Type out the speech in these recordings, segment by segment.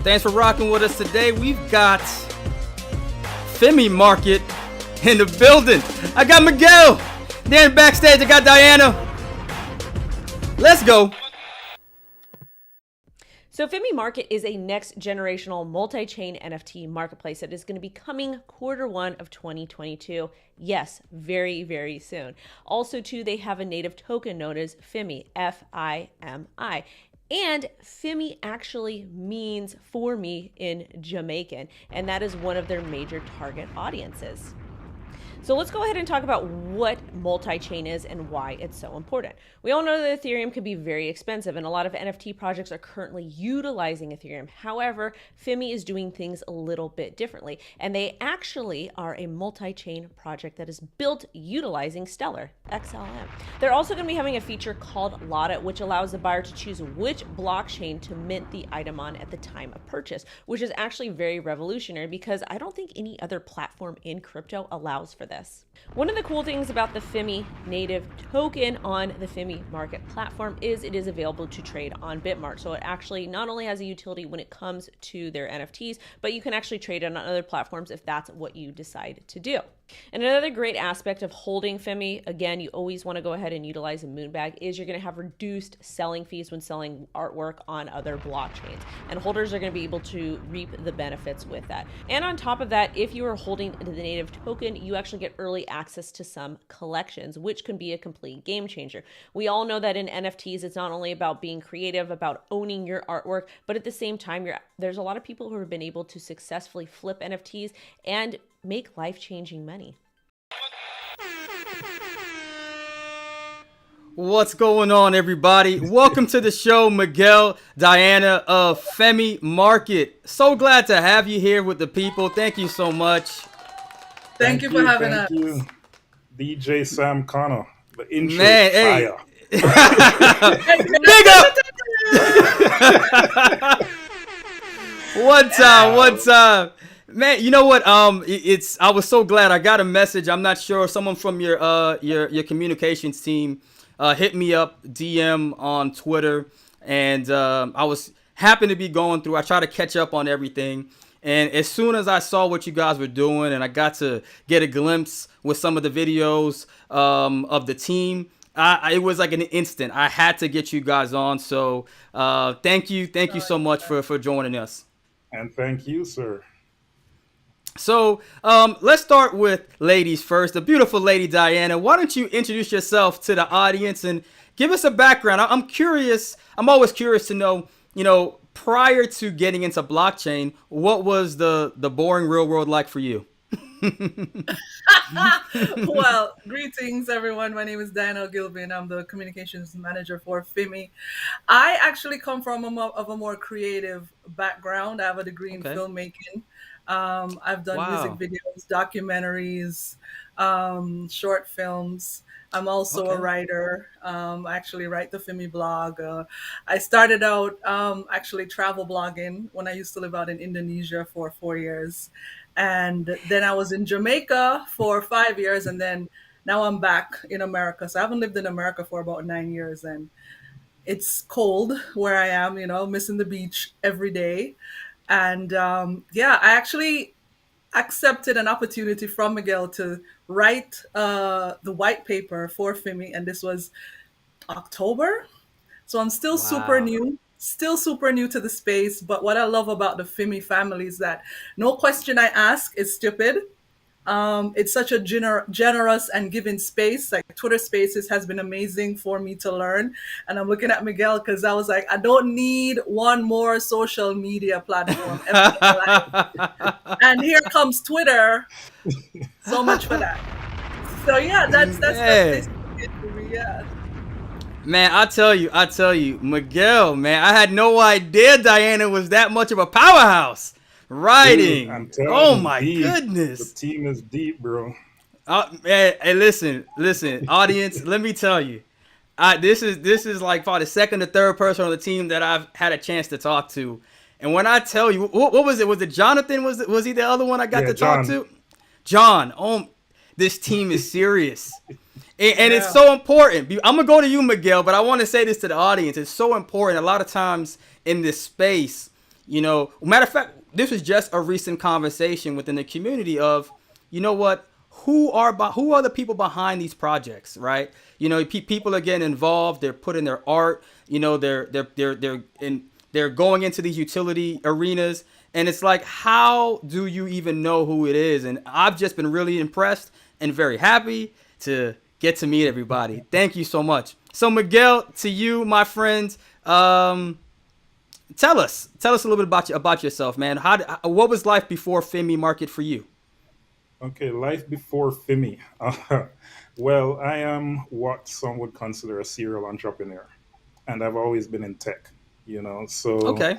Thanks for rocking with us today. We've got Fimi Market in the building. I got Miguel. Then backstage, I got Diana. Let's go. So Fimi Market is a next generational multi-chain NFT marketplace that is going to be coming Q1 of 2022. Yes, very, very soon. Also, too, they have a native token known as Fimi, F-I-M-I. And Fimi actually means for me in Jamaican, and that is one of their major target audiences. So let's go ahead and talk about what multi-chain is and why it's so important. We all know that Ethereum can be very expensive, and a lot of NFT projects are currently utilizing Ethereum. However, Fimi is doing things a little bit differently, and they actually are a multi-chain project that is built utilizing Stellar, XLM. They're also going to be having a feature called Lotta, which allows the buyer to choose which blockchain to mint the item on at the time of purchase, which is actually very revolutionary because I don't think any other platform in crypto allows for this. One of the cool things about the Fimi native token on the Fimi Market platform is it is available to trade on Bitmart. So it actually not only has a utility when it comes to their NFTs, but you can actually trade it on other platforms if that's what you decide to do. And another great aspect of holding Fimi, again, you always want to go ahead and utilize a Moonbag, is you're going to have reduced selling fees when selling artwork on other blockchains. And holders are going to be able to reap the benefits with that. And on top of that, if you are holding the native token, you actually get early access to some collections, which can be a complete game changer. We all know that in NFTs, it's not only about being creative, about owning your artwork, but at the same time, there's a lot of people who have been able to successfully flip NFTs and make life-changing money. What's going on, everybody? Welcome to the show, Miguel, Diana of Fimi Market. So glad to have you here with the people. Thank you so much. Thank you for having us. Thank you, DJ samconner. The intro Man, fire. Big up! One time. Man, you know what? I was so glad I got a message. I'm not sure, someone from your communications team hit me up, DM on Twitter, and I was happened to be going through. I try to catch up on everything, and as soon as I saw what you guys were doing, and I got to get a glimpse with some of the videos of the team, it was like an instant. I had to get you guys on. So thank you so much for joining us. And thank you, sir. So let's start with ladies first. The beautiful lady Diana. Why don't you introduce yourself to the audience and give us a background? I'm curious. I'm always curious to know, prior to getting into blockchain, what was the boring real world like for you? Well, greetings, everyone. My name is Diah Gilbin. I'm the communications manager for Fimi. I actually come from a more creative background. I have a degree in filmmaking. I've done music videos, documentaries, short films. I'm also a writer. I actually write the Fimi blog. I started out actually travel blogging when I used to live out in Indonesia for 4 years. And then I was in Jamaica for 5 years. And then now I'm back in America. So I haven't lived in America for about 9 years. And it's cold where I am, missing the beach every day. And I actually accepted an opportunity from Miguel to write the white paper for Fimi, and this was October. So I'm still super new to the space. But what I love about the Fimi family is that no question I ask is stupid. It's such a generous and giving space. Like Twitter Spaces has been amazing for me to learn. And I'm looking at Miguel because I was like, I don't need one more social media platform ever in my life. And here comes Twitter. So much for that. So yeah, that's basically it for me. Yeah. Man, I tell you, Miguel, man, I had no idea Diana was that much of a powerhouse. Writing. Dude, oh my goodness. The team is deep, bro. Hey, listen, audience. Let me tell you, this is like probably the second or third person on the team that I've had a chance to talk to. And when I tell you, what was it? Was it Jonathan? Was he the other one I got to talk to? John. Oh, this team is serious. And it's so important. I'm going to go to you, Miguel, but I want to say this to the audience. It's so important. A lot of times in this space, Matter of fact, this was just a recent conversation within the community of, you know what, who are the people behind these projects, right? People are getting involved. They're putting their art. They're going into these utility arenas, and it's like, how do you even know who it is? And I've just been really impressed and very happy to get to meet everybody. Thank you so much. So Miguel, to you, my friends, tell us a little bit about yourself, man. What was life before Fimi Market for you? Okay, life before Fimi. Well, I am what some would consider a serial entrepreneur, and I've always been in tech. So Okay.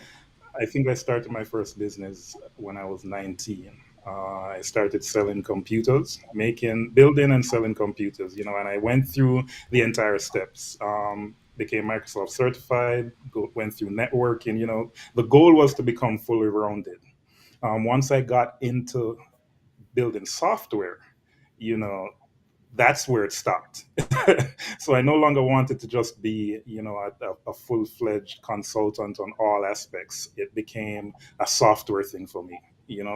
I think I started my first business when I was 19. I started selling computers, building and selling computers, and I went through the entire steps. Became Microsoft certified, went through networking. The goal was to become fully rounded. Once I got into building software, you know, that's where it stopped. So I no longer wanted to just be, a full fledged consultant on all aspects. It became a software thing for me.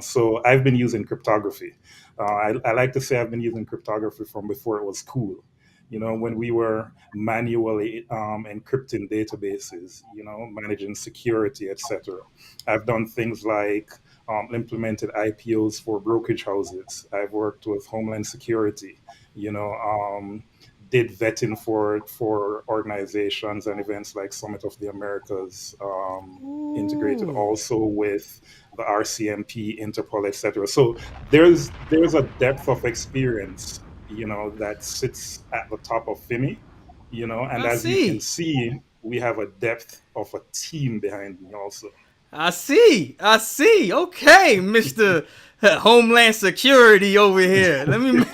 So I've been using cryptography. I like to say I've been using cryptography from before it was cool. When we were manually encrypting databases, managing security, etc. I've done things like implemented IPOs for brokerage houses. I've worked with Homeland Security, you know, did vetting for organizations and events like Summit of the Americas, integrated Ooh. also with the RCMP, Interpol, etc. So there's a depth of experience, that sits at the top of Fimi, and I as you can see. see, we have a depth of a team behind me also. I see. I see. Okay, Mister Homeland Security over here. Let me.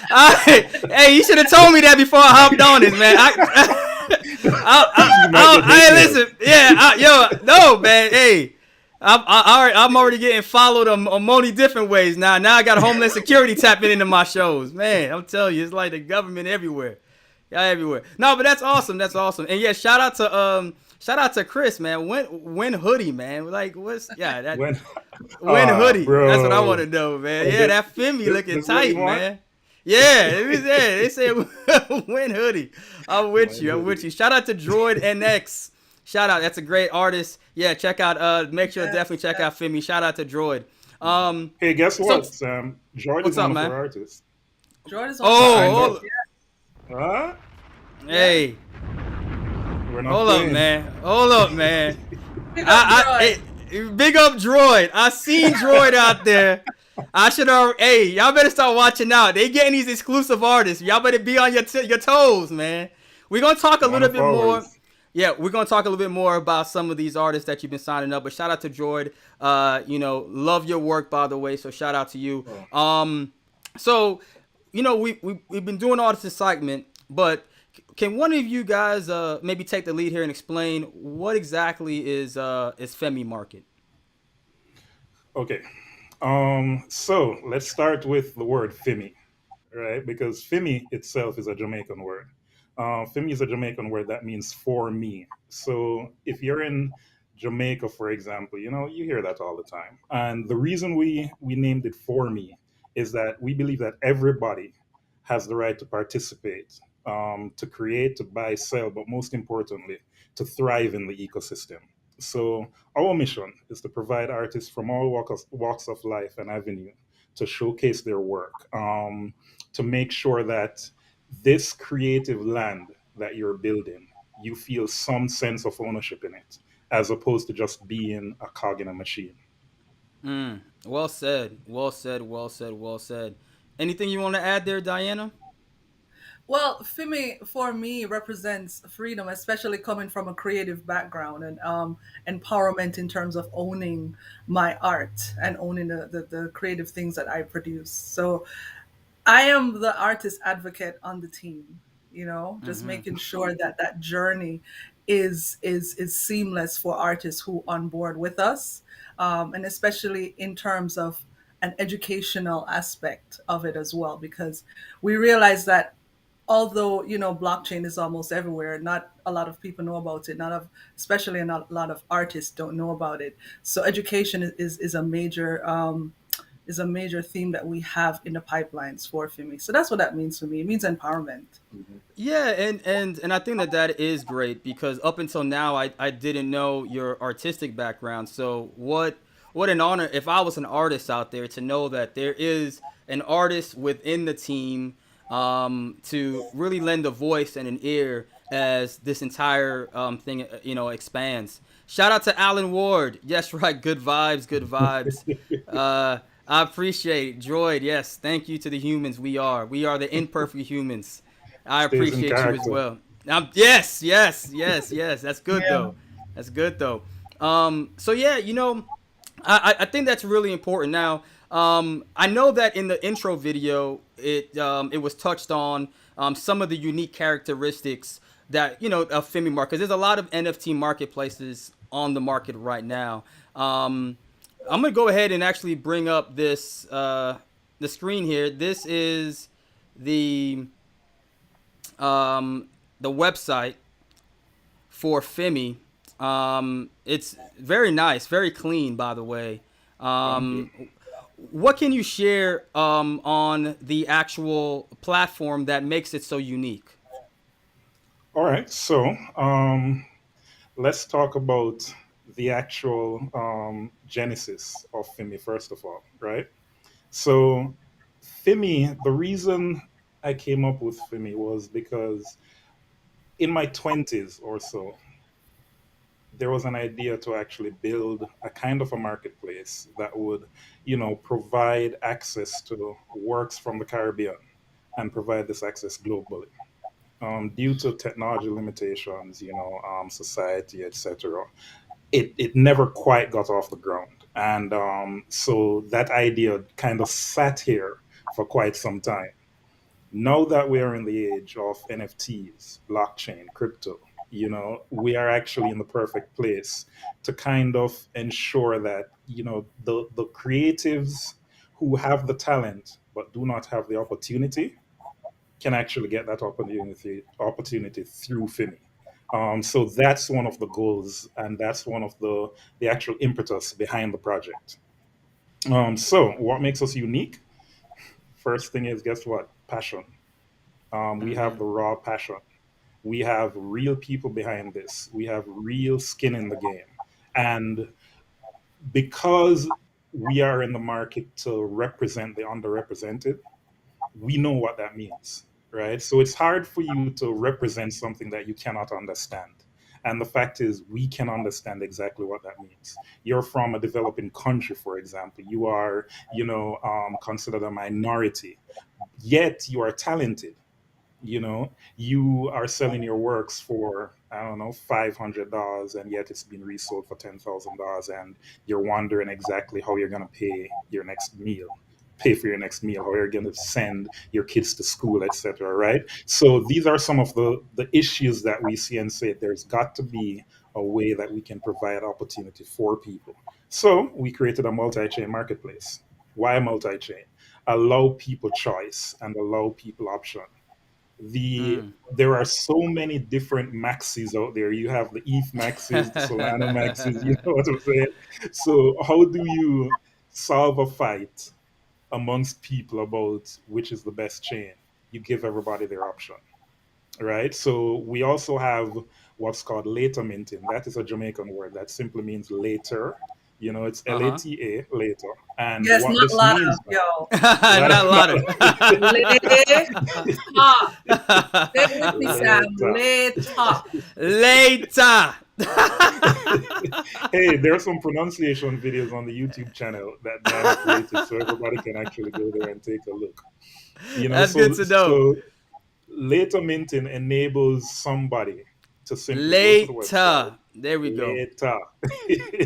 Hey, you should have told me that before I hopped on this, man. You might get hit now. Listen. Yeah, no, man. Hey, I'm already getting followed on many different ways now. Now I got Homeland Security tapping into my shows, man. I'm telling you, it's like the government everywhere. Yeah, everywhere. No, but that's awesome. That's awesome. And yeah, shout out to Chris, man. Win hoodie, man. Like what's that When, win hoodie? That's what I want to bro, know, man. oh, Yeah, that Fimi looking this is what tight, you want? man. Yeah, they said win hoodie. I'm with When you. I'm with hoodie. you. Shout out to Droid NX. Shout out. That's a great artist. Yeah, check out. Make sure to Yes, definitely check yes. out Fimi. Shout out to Droid. Um, Hey, guess so what, Sam? Jordan what's is one up, of man? our artists. Jordan's one of our Signed Oh, artists. up. hold, Huh? Yeah. hey, We're not hold up, playing. man. Hold up, man. Pick up Droid. Big up Droid. I seen Droid out there. I should have. Hey, y'all better start watching out. They getting these exclusive artists. Y'all better be on your toes, man. We're gonna talk a One little of bit more. ours. Yeah, we're gonna talk a little bit more about some of these artists that you've been signing up. But shout out to Droid. Love your work, by the way. So shout out to you. Oh, So we've been doing all this excitement, but can one of you guys maybe take the lead here and explain what exactly is Femi Market? okay. So let's start with the word Fimi, right? Because Fimi itself is a Jamaican word. Fimi is a Jamaican word that means for me. So if you're in Jamaica, for example, you hear that all the time. And the reason we named it for me is that we believe that everybody has the right to participate, to create, to buy, sell, but most importantly, to thrive in the ecosystem. So our mission is to provide artists from all walks of life an avenue to showcase their work, to make sure that this creative land that you're building, you feel some sense of ownership in it, as opposed to just being a cog in a machine. Well said. Well said. Well said. Well said. Anything you want to add there, Diana? Well, Fimi for me represents freedom, especially coming from a creative background and empowerment in terms of owning my art and owning the creative things that I produce. So I am the artist advocate on the team, just Mm-hmm. making sure that that journey is seamless for artists who on board with us, and especially in terms of an educational aspect of it as well, because we realize that although blockchain is almost everywhere, not a lot of people know about it, not of especially not a lot of artists don't know about it. So education is a major theme that we have in the pipelines for Fimi. So that's what that means to me. It means empowerment. Mhm. Yeah, and I think that that is great because up until now I didn't know your artistic background. So what an honor if I was an artist out there to know that there is an artist within the team to really lend a voice and an ear as this entire thing expands. Shout out to Alan Ward. Yes, right. Good vibes. Good vibes. I appreciate it. Droid. Yes, thank you to the humans. We are the imperfect humans. I Stays in appreciate you as character. well. Yes, yes, yes, yes. That's good Yeah. though. That's good though. So yeah, I think that's really important. Now, I know that in the intro video, it was touched on some of the unique characteristics that of Fimi Market. There's a lot of NFT marketplaces on the market right now. I'm gonna go ahead and actually bring up the screen here. This is the the website for Fimi. It's very nice, very clean, by the way. Thank you. Um, what can you share on the actual platform that makes it so unique? All right, so let's talk about the actual genesis of Fimi first of all, right? So, Fimi, the reason I came up with Fimi was because in my 20s or so, there was an idea to actually build a kind of a marketplace that would, provide access to works from the Caribbean and provide this access globally. Due to technology limitations, society, etc., it never quite got off the ground. And so that idea kind of sat here for quite some time. Now that we are in the age of NFTs, blockchain, crypto, we are actually in the perfect place to kind of ensure that, the creatives who have the talent but do not have the opportunity can actually get that opportunity through Fimi. So that's one of the goals, and that's one of the actual impetus behind the project. So what makes us unique? First thing is, guess what? Passion. We have Mm-hmm. the raw passion. We have real people behind this. We have real skin in the game, and because we are in the market to represent the underrepresented, we know what that means, right? So it's hard for you to represent something that you cannot understand. And the fact is, we can understand exactly what that means. You're from a developing country, for example. You are, considered a minority, yet you are talented. You are selling your works for, I don't know, $500, and yet it's been resold for $10,000, and you're wondering exactly how you're going to pay for your next meal, how you're going to send your kids to school, etc., right? So these are some of the issues that we see and say there's got to be a way that we can provide opportunity for people. So we created a multi-chain marketplace. Why multi-chain? Allow people choice and allow people option. There are so many different maxis out there. You have the ETH maxis, the Solana maxis, you know what I'm saying? So how do you solve a fight amongst people about which is the best chain? You give everybody their option, right? So we also have what's called later minting. That is a Jamaican word that simply means later. It's Uh huh. Lata, later. And Yes, what not this Lada, means now, yo. right? Not a lot of. Later. Say it with me, Sam. Later. Later. Later. Hey, there are some pronunciation videos on the YouTube channel that Diah created, so everybody can actually go there and take a look. That's good So to know. later minting enables somebody to simply go to the website Later. There we go. later,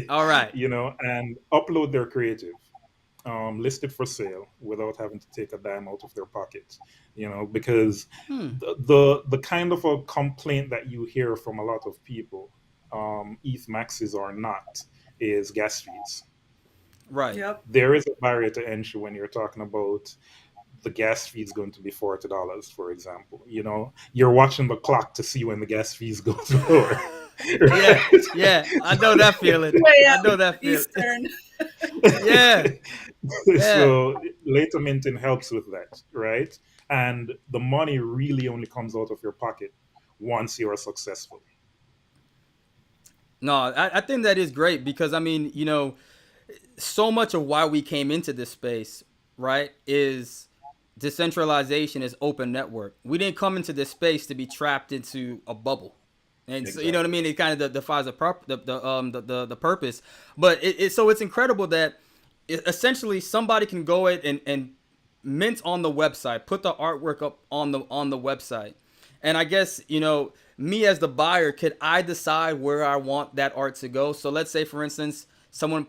All right. and upload their creative, list it for sale without having to take a dime out of their pocket. Because the kind of a complaint that you hear from a lot of people, ETH maxes or not, is gas fees. Right. Yep. There is a barrier to entry when you're talking about the gas fee is going to be $40, for example. You're watching the clock to see when the gas fees go lower. Yeah, Right? yeah. I know that feeling. 2 I a.m. know that feeling. Eastern. Yeah, yeah. So later minting helps with that, right? And the money really only comes out of your pocket once you are successful. No, I think that is great because I mean, so much of why we came into this space, right, is decentralization is open network. We didn't come into this space to be trapped into a bubble. And so, you know what I Exactly. mean? It kind of defies the purpose. But so it's incredible that essentially somebody can go ahead and mint on the website, put the artwork up on the website. And I guess, me as the buyer, could I decide where I want that art to go? So let's say, for instance, someone,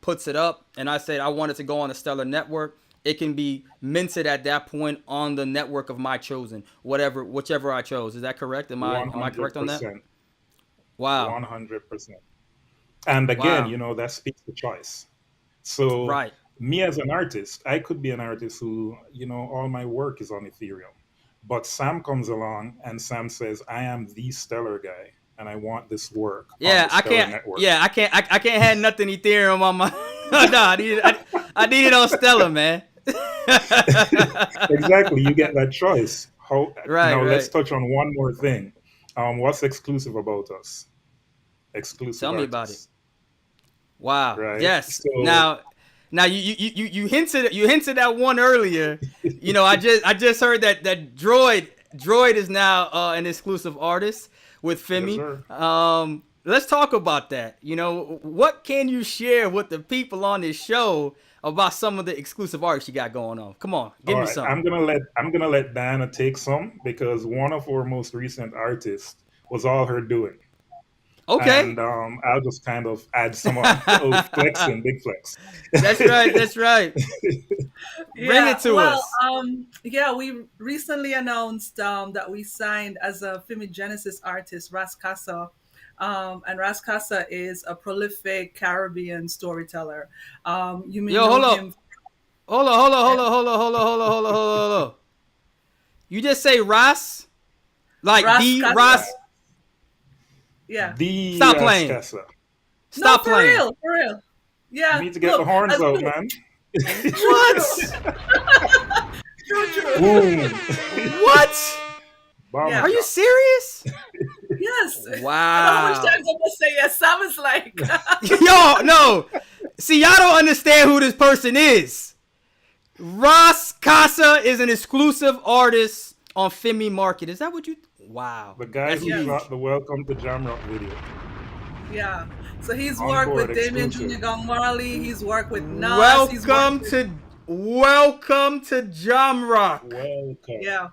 puts it up and I said I want it to go on a Stellar network. It can be minted at that point on the network of my chosen, whichever I chose. Is that correct? Am I correct on that? 100%. Wow. 100%. And again, Wow. that speaks to choice. So, Right. me as an artist, I could be an artist who, all my work is on Ethereum. But Sam comes along and Sam says, I am the Stellar guy and I want this work on Yeah, the I Stellar can't. network. Yeah, I can't have nothing Ethereum on my. No, I need it on Stellar, man. Exactly. You get that choice. Right, Now let's right. touch on one more thing. What's exclusive about us? Exclusive Tell me about it. artists, Wow. right? Yes. So, Now you hinted at one earlier. I just heard that Droid is now an exclusive artist with yes, Fimi. sir. Let's talk about that. What can you share with the people on this show about some of the exclusive artists you got going on? Come on, give All me right, some. I'm gonna let Diana take some because one of our most recent artists was all her doing, Okay. and I'll just kind of add some on. Oh, flexing, big flex. That's right. That's right. Bring Yeah, it to well, us. yeah, we recently announced that we signed as a Fimi Genesis artist, Ras Casa. And Ras Casa is a prolific Caribbean storyteller. You may Yo, know hold him. up. Hold on, hold on, hold on, hold on, hold on, hold on, hold on, hold on. You just say Ross? Like Ras the Casa. Ross? Yeah. The Stop playing. Rascasa. No, Stop playing. for real. You Yeah, need to get the look, horns as out, true, man. true, What? true. Boom. What? Bomb Yeah. Are you drop. serious? Yes. I know how much Wow. times I'm gonna say yes. Sam is like, Yo, no. See, y'all don't understand who this person is. Ross Casa is an exclusive artist on Fimi Market. Is that what you? Wow. The guy That's who yes, huge. shot the Welcome to Jamrock video. yeah. So he's On worked board with Damien exclusive. Jr. Gong Marley. He's worked with Nas. He's worked Welcome with, to welcome to Jamrock. Welcome. yeah.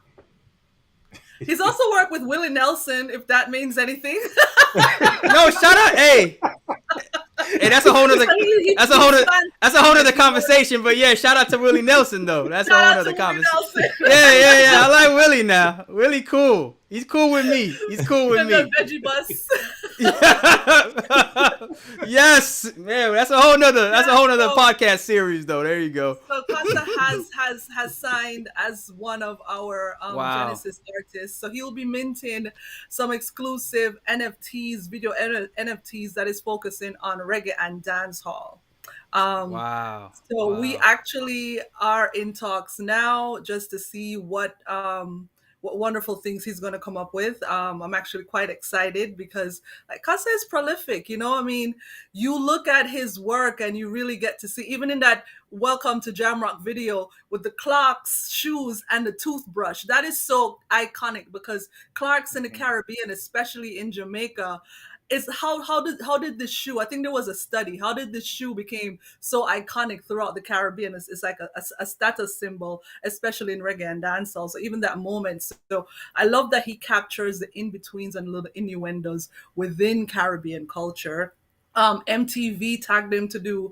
He's also worked with Willie Nelson, if that means anything. No, shut up. Hey, hey, that's a whole So nother that's a he whole nother spans that's a whole the nother gamut. He worked, conversation. But yeah, shout out to Willie Nelson though. That's a shout whole out to nother Willie conversation. Nelson Yeah, yeah, yeah. I like Willie now. Willie cool. He's cool with me. He's cool with and the me. veggie bus. Yes, man. That's a whole nother So podcast series though. There you go. So Casa has signed as one of our Wow. Genesis artists. So he'll be minting some exclusive NFTs, video NFTs that is focusing on reggae and dancehall. Um, Wow. so we Wow. actually are in talks now just to see what wonderful things he's going to come up with. I'm actually quite excited because like Casa is prolific. I mean, you look at his work and you really get to see, even in that Welcome to Jamrock video with the clocks, shoes, and the toothbrush. That is so iconic because Clarks in the Mhm. Caribbean, especially in Jamaica, is how did this shoe? I think there was a study. How did this shoe became so iconic throughout the Caribbean? It's like a status symbol, especially in reggae and dancehall. So even that moment. So I love that he captures the in betweens and little innuendos within Caribbean culture. MTV tagged him to do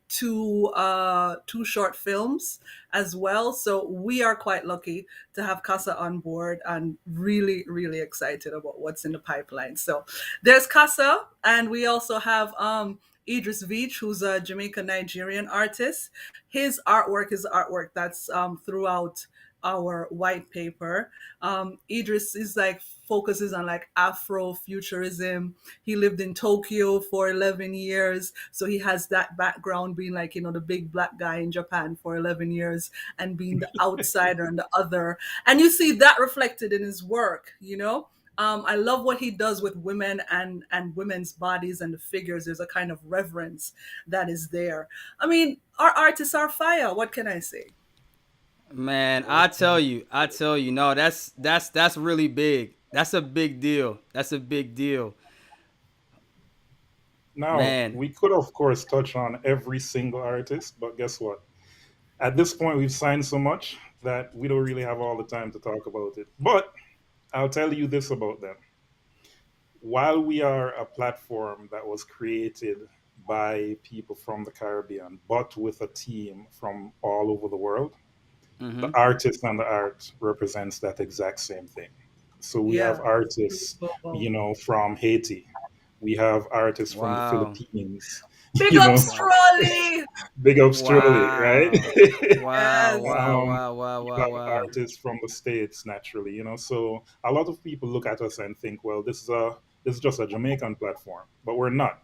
two short films as well. So we are quite lucky to have Casa on board and really really excited about what's in the pipeline. So there's Casa, and we also have Idris Veach, who's a Jamaican Nigerian artist. His artwork is artwork that's throughout our white paper. Idris is like focuses on like Afro futurism. He lived in Tokyo for 11 years, so he has that background being like, the big black guy in Japan for 11 years and being the outsider and the other. And you see that reflected in his work. I love what he does with women and women's bodies and the figures. There's a kind of reverence that is there. I mean, our artists are fire. What can I say? Man, I tell you, no, that's really big. That's a big deal. That's a big deal, Now, man. we could, of course, touch on every single artist, but guess what? At this point, we've signed so much that we don't really have all the time to talk about it. But I'll tell you this about them. While we are a platform that was created by people from the Caribbean, but with a team from all over the world, the Mm-hmm. artist and the art represents that exact same thing. So we have Yeah. artists, from Haiti. We have artists from the Wow. Philippines. Big You up know, Strolly. big ups truly, right? Wow. Wow. Yes. Wow. um, Wow. Wow. you Wow. have Wow. artists from the states naturally. So a lot of people look at us and think, well, this is just a Jamaican platform, but we're not,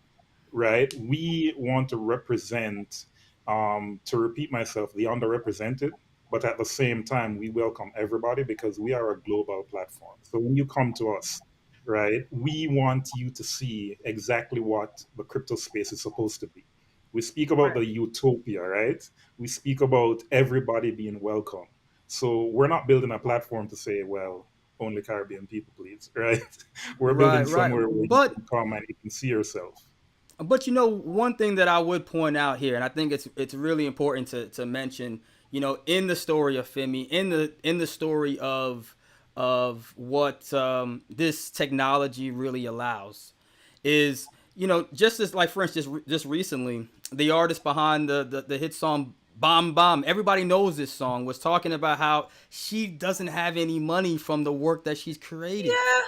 right? We want to represent, to repeat myself, the underrepresented, but at the same time, we welcome everybody because we are a global platform. So when you come to us, right, we want you to see exactly what the crypto space is supposed to be. We speak about Right. the utopia, right? We speak about everybody being welcome. So we're not building a platform to say, well, only Caribbean people, please, right? We're building Right. Right. somewhere where you can come and you can see yourself. But one thing that I would point out here, and I think it's really important to mention, in the story of Fimi, in the story of what this technology really allows, is just as, like, for instance, just recently, the artist behind the hit song Bomb Bomb, everybody knows this song, was talking about how she doesn't have any money from the work that she's created. Yeah.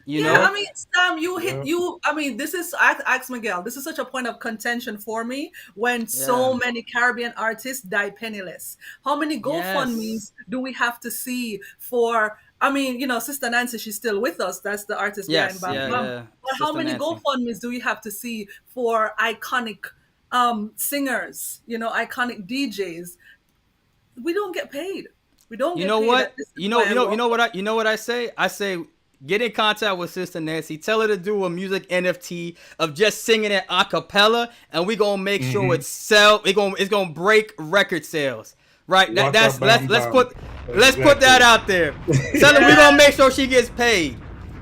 You Yeah, Yep, I know? mean, Sam, you hit yep. you. I mean, this is ask Miguel. This is such a point of contention for me when so Yeah. many Caribbean artists die penniless. How many Yes. GoFundMe's do we have to see for? I mean, Sister Nancy, she's still with us. That's the artist behind Yes. Bam Yeah. Bam. Yeah. But how Sister many Nancy. GoFundMe's do we have to see for iconic singers? Iconic DJs. We don't get paid. We don't You get know paid. what? And this is why I love. You know what I say? I say get in contact with Sister Nancy. Tell her to do a music NFT of just singing it a cappella, and we gonna make sure Hmm. it's gonna break record sales. Right? That, What a that's bam bam. let's put that Exactly. out there. Tell her we Yeah. gonna make sure she gets paid.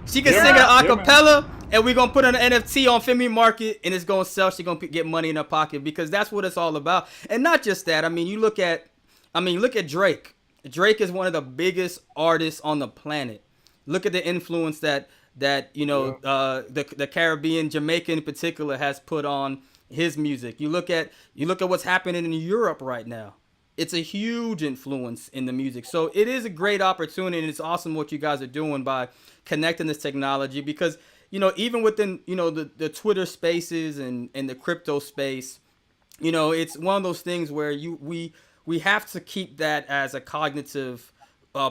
She can Yeah, sing it Yeah. man. a Yeah, man. cappella, and we gonna put an NFT on Fimi Market, and it's gonna sell. She gonna get money in her pocket because that's what it's all about. And not just that. I mean, look at Drake. Drake is one of the biggest artists on the planet. Look at the influence that Yeah. the Caribbean, Jamaica in particular, has put on his music. You look at what's happening in Europe right now. It's a huge influence in the music. So it is a great opportunity, and it's awesome what you guys are doing by connecting this technology because even within the Twitter spaces and the crypto space, it's one of those things where we have to keep that as a cognitive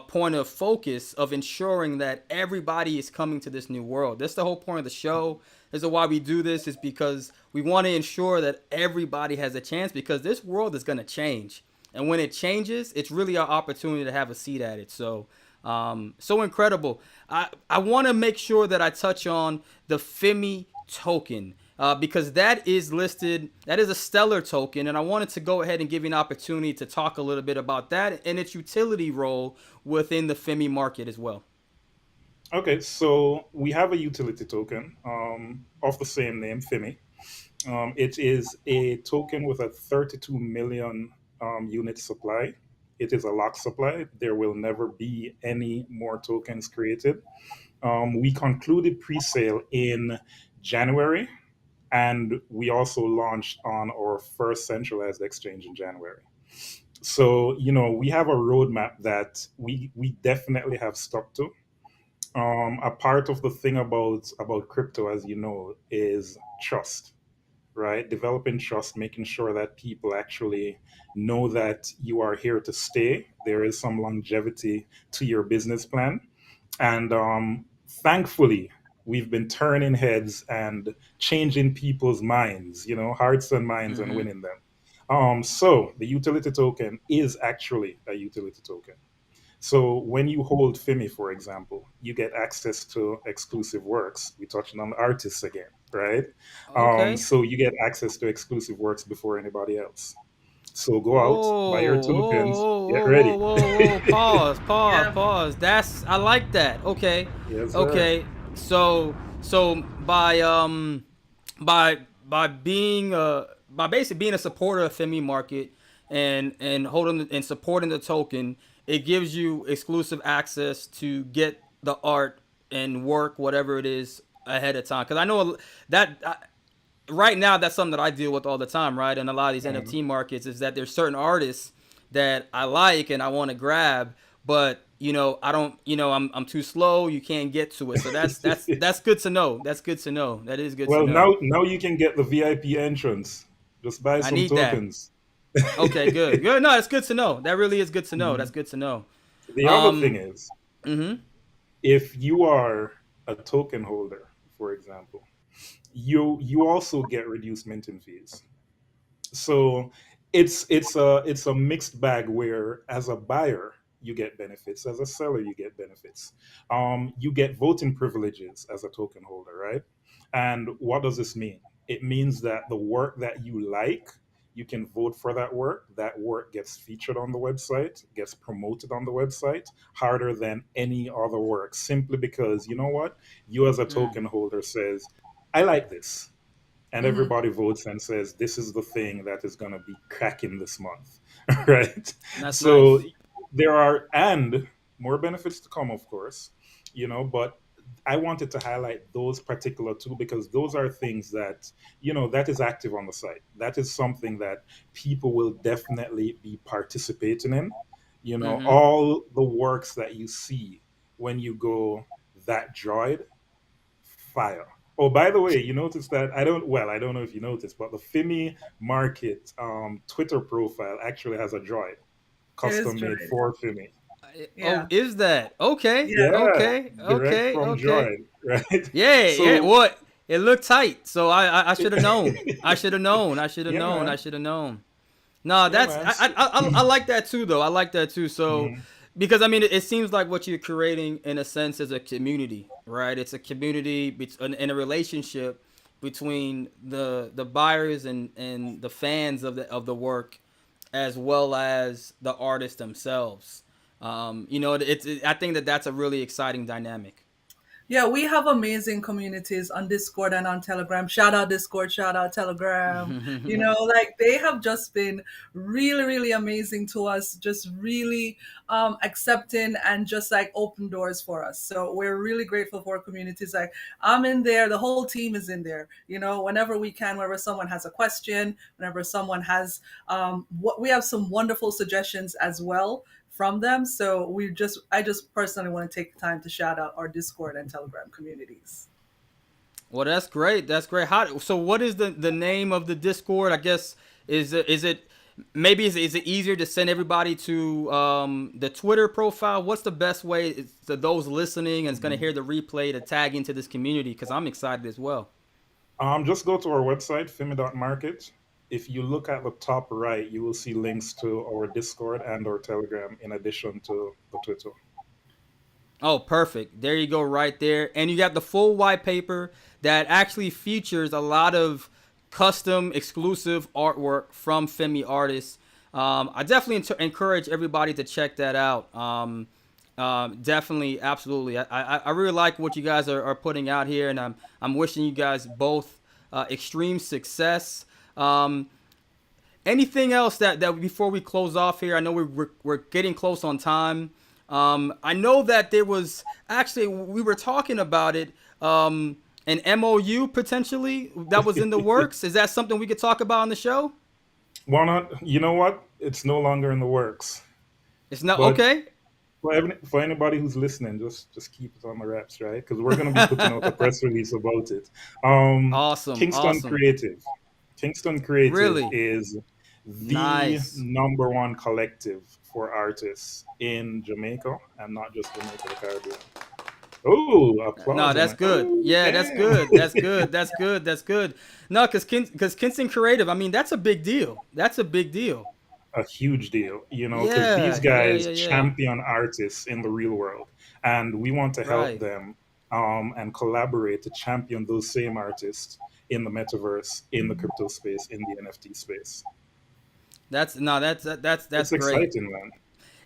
point of focus of ensuring that everybody is coming to this new world. That's the whole point of the show. This is why we do this, is because we want to ensure that everybody has a chance, because this world is going to change. And when it changes, it's really our opportunity to have a seat at it. So incredible. I want to make sure that I touch on the Fimi token, because that is listed. That is a stellar token, and I wanted to go ahead and give you an opportunity to talk a little bit about that and its utility role within the Fimi market as well. Okay, so we have a utility token of the same name, Fimi. It is a token with a 32 million unit supply. It is a lock supply. There will never be any more tokens created. We concluded pre-sale in January, and we also launched on our first centralized exchange in January. So we have a roadmap that we definitely have stuck to. A part of the thing about crypto, as you know, is trust. right? Developing trust, making sure that people actually know that you are here to stay. There is some longevity to your business plan. And thankfully, we've been turning heads and changing people's minds, hearts and minds, and Mm-hmm. winning them. So the utility token is actually a utility token. So when you hold Fimi, for example, you get access to exclusive works. We're touching on artists again, right? Okay. So you get access to exclusive works before anybody else. So go out, buy your Whoa, tokens, whoa, get whoa, whoa, ready. whoa, whoa! Pause, pause, Yeah. pause. That's I like that. Okay, Yes, sir. okay. So by being by basically being a supporter of Fimi Market and holding and supporting the token, it gives you exclusive access to get the art and work whatever it is ahead of time. Because I know that right now that's something that I deal with all the time, right? And a lot of these Mhm. NFT markets is that there's certain artists that I like and I want to grab, but I don't, I'm too slow. You can't get to it. So that's good to know. That's good to know. That is good to Well, know. now you can get the VIP entrance. Just buy I some need that. tokens. Okay, good. Good. No, it's good to know. That really is good to know. That's Mhm. good to know. The other thing Um, is, mhm. if you are a token holder, for example, you also get reduced minting fees. So it's a mixed bag where as a buyer you get benefits, as a seller you get benefits. You get voting privileges as a token holder, right? And what does this mean? It means that the work that you like, you can vote for that work. That work gets featured on the website, gets promoted on the website harder than any other work, simply because you know what, you as a Mm, token holder says, I like this, and Hmm. everybody votes and says this is the thing that is going to be cracking this month. Right? that's So nice. there are, and more benefits to come, of course, but I wanted to highlight those particular two because those are things that that is active on the site. That is something that people will definitely be participating in. Mhm. All the works that you see when you go that droid, fire. Oh, by the way, you notice that I don't know if you noticed, but the Fimi Market Twitter profile actually has a droid It is custom made Droid. for Fimi. Yeah. Oh, is that okay? Yeah. Yeah, Okay. direct Okay. from Okay. droid, right? Yeah, yeah. So, What? It looked tight, so I should have known. I should have known. I should have yeah, known. I man. should have known. No, Yeah, that's man. I like that too, though. I like that too. So, Mhm. because I mean, it seems like what you're creating in a sense is a community, right? It's a community in a relationship between the buyers and the fans of the work, as well as the artists themselves. I think that that's a really exciting dynamic. Yeah, we have amazing communities on Discord and on Telegram. Shout out Discord, shout out Telegram. Like they have just been really, really amazing to us, just really accepting and just like open doors for us. So we're really grateful for communities. Like I'm in there, the whole team is in there. Whenever we can, whenever someone has a question, whenever someone has what we have some wonderful suggestions as well from them. So I just personally want to take the time to shout out our Discord and Telegram communities. Well, that's great. That's great. So what is the name of the Discord? I guess is it maybe is it easier to send everybody to the Twitter profile? What's the best way to those listening and is going to hear the replay to tag into this community? Because I'm excited as well. Just go to our website, fimi.market. If you look at the top right, you will see links to our Discord and our Telegram in addition to the Twitter. Oh, perfect. There you go, right there. And you got the full white paper that actually features a lot of custom exclusive artwork from Fimi artists. I definitely encourage everybody to check that out. Definitely, absolutely. I really like what you guys are putting out here, and I'm wishing you guys both extreme success. Um, Anything else that before we close off here? I know we're getting close on time. I know that there was actually we were talking about it. An MOU potentially that was in the works. Is that something we could talk about on the show? Why not? You know what? It's no longer in the works. It's not But okay. for anybody who's listening, just keep it on the wraps, right? Because we're going to be putting out a press release about it. Awesome, Kingston awesome. Creative. Kingston Creative Really? is the Nice. number one collective for artists in Jamaica, and not just Jamaica, the Caribbean. Oh, No, applause on that's it. good. Oh, Yeah, that's damn. good. That's good. That's good. That's good. No, because Kinston Creative, I mean, that's a big deal. That's a big deal. A huge deal, because these Yeah, yeah, guys yeah, yeah. champion artists in the real world, and we want to help Right. them and collaborate to champion those same artists in the metaverse, in the crypto space, in the NFT space. That's no, that's It's great. exciting, man.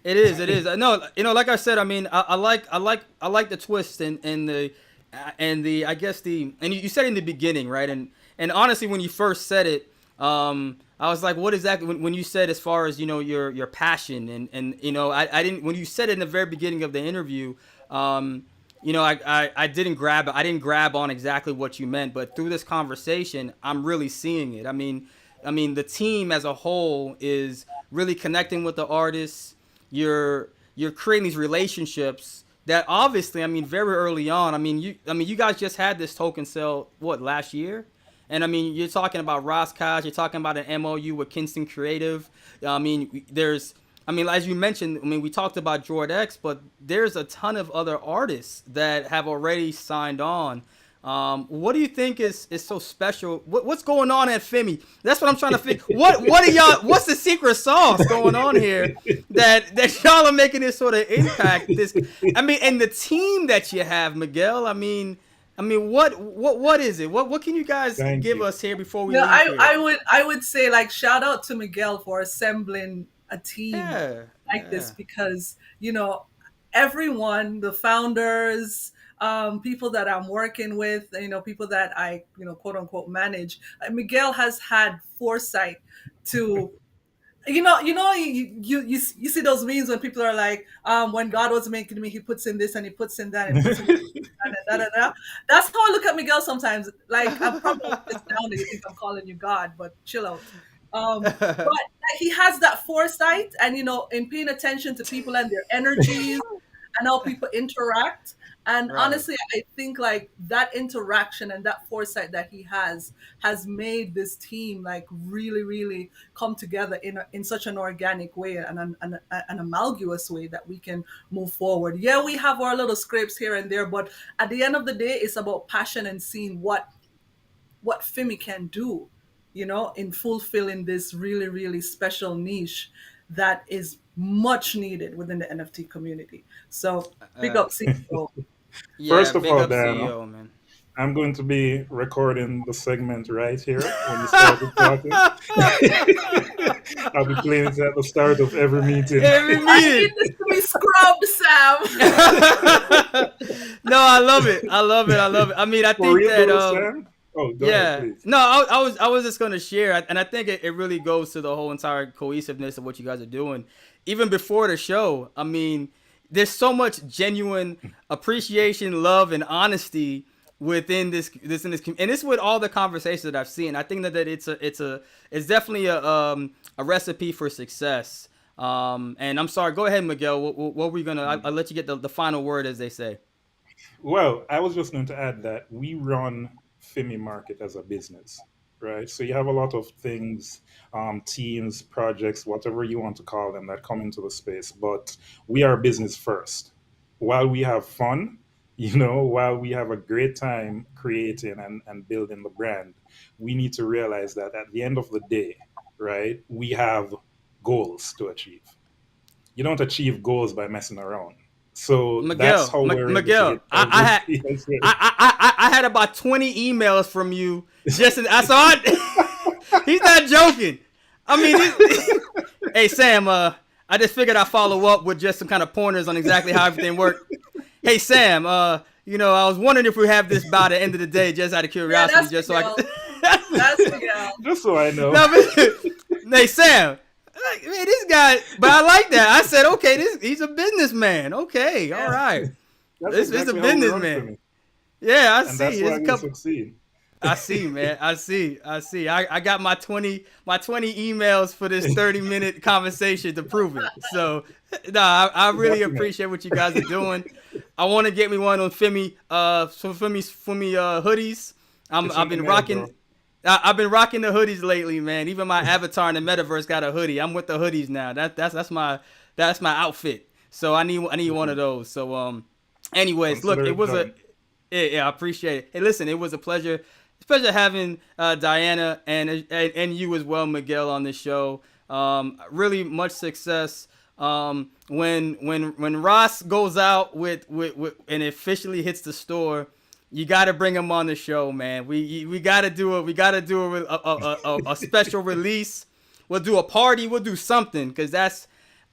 It is. It is. No, like I said, I mean, I like the twist and the I guess the and you said in the beginning, right? And honestly, when you first said it, I was like, what exactly when you said as far as your passion and I didn't when you said it in the very beginning of the interview, I didn't grab on exactly what you meant, but through this conversation, I'm really seeing it. I mean, the team as a whole is really connecting with the artists. You're creating these relationships that obviously, I mean, very early on. I mean, you guys just had this token sale last year, and I mean, you're talking about Roscaj, you're talking about an MOU with Kingston Creative. I mean, as you mentioned, I mean, we talked about Jord X, but there's a ton of other artists that have already signed on. What do you think is so special? What's going on at Fimi? That's what I'm trying to figure. What are y'all? What's the secret sauce going on here that y'all are making this sort of impact? I mean, and the team that you have, Miguel. I mean, what is it? What can you guys Thank give you. us here before we No, leave I, here? I would I would say like shout out to Miguel for assembling a team Yeah, like yeah, this because everyone, the founders, people that I'm working with, people that I quote unquote manage. Miguel has had foresight to you see those memes when people are like, when God was making me, he puts in this and he puts in that and puts in and da, da, da. That's how I look at Miguel sometimes. Like, I'm probably this down that you think I'm calling you God, but chill out. But he has that foresight and, in paying attention to people and their energies and how people interact. And right. honestly, I think like that interaction and that foresight that he has made this team like really, really come together in such an organic way and an amalgamous way that we can move forward. Yeah, we have our little scrapes here and there, but at the end of the day, it's about passion and seeing what Fimi can do, in fulfilling this really, really special niche that is much needed within the NFT community. So big Uh, up CEO. yeah, First of big all, up Dan, CEO, man. I'm going to be recording the segment right here when you started talking. I'll be playing it at the start of every meeting. Every I need meeting. this to be scrubbed, Sam. No, I love it. I love it. I love it. I mean, I For think real that though, Sam? Oh, go ahead, yeah. please. No, I was just gonna share, and I think it really goes to the whole entire cohesiveness of what you guys are doing. Even before the show, I mean, there's so much genuine appreciation, love, and honesty within this and it's with all the conversations that I've seen. I think that it's definitely a recipe for success. And I'm sorry. Go ahead, Miguel. What were we gonna? I'll let you get the final word, as they say. Well, I was just going to add that we run Fimi Market as a business, right? So you have a lot of things, teams, projects, whatever you want to call them, that come into the space. But we are business first. While we have fun, while we have a great time creating and building the brand, we need to realize that at the end of the day, right, we have goals to achieve. You don't achieve goals by messing around. So that's how we're able to Miguel, hit our I goals. had Yes, sir. I had about 20 emails from you. I saw it. He's not joking. I mean, hey Sam, I just figured I'd follow up with just some kind of pointers on exactly how everything worked. Hey Sam, I was wondering if we have this by the end of the day, just out of Yeah, curiosity, that's just so I Miguel. could. That's Miguel. Just so I know. No, but, hey Sam, like, man, this guy. But I like that. I said, okay, he's a businessman. Okay, all Yeah. right. That's This is a exactly how we run for businessman. me. Yeah, I And see. that's There's why a we couple. succeed. I see, man. I see. I got my 20 emails for this 30-minute conversation to prove it. So, no, I really Definitely. appreciate what you guys are doing. I want to get me one of those Fimi hoodies. It's I've in the been mail, rocking. bro. I've been rocking the hoodies lately, man. Even my avatar in the metaverse got a hoodie. I'm with the hoodies now. That's my outfit. So I need one of those. So anyways, look, Consider it it was done. yeah, I appreciate it. Hey, listen, it was a pleasure. It's a pleasure having Diana and you as well, Miguel, on this show. Really much success. When Ross goes out with and officially hits the store, you got to bring him on the show, man. We got to do it. We got to do a special release. We'll do a party. We'll do something because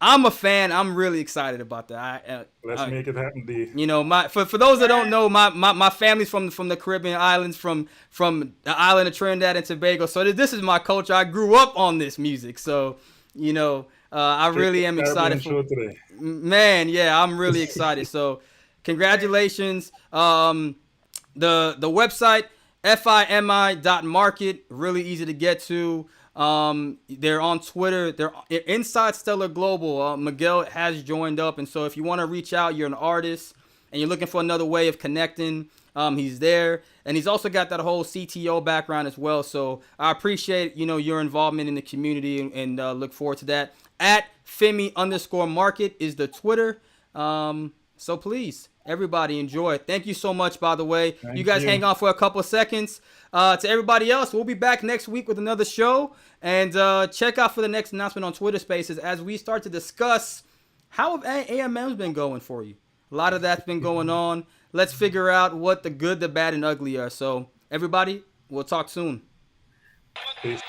I'm a fan. I'm really excited about that. Let's make it happen, D. You know, for those that don't know, my family's from the Caribbean islands, from the island of Trinidad and Tobago. So this is my culture. I grew up on this music. So, you know, I really am excited Show today. man. Yeah, I'm really excited. So, congratulations. The website fimi.market, really easy to get to. They're on Twitter. They're inside Stellar Global. Miguel has joined up, and so if you want to reach out, you're an artist and you're looking for another way of connecting, he's there, and he's also got that whole CTO background as well. So I appreciate your involvement in the community, and look forward to that. At Fimi_market is the Twitter. So please, everybody, enjoy. Thank you so much, by the way. Thank you guys you. hang on for a couple of seconds. To everybody else, we'll be back next week with another show. And check out for the next announcement on Twitter Spaces as we start to discuss how have AMMs been going for you. A lot of that's been going on. Let's figure out what the good, the bad, and ugly are. So everybody, we'll talk soon. Peace.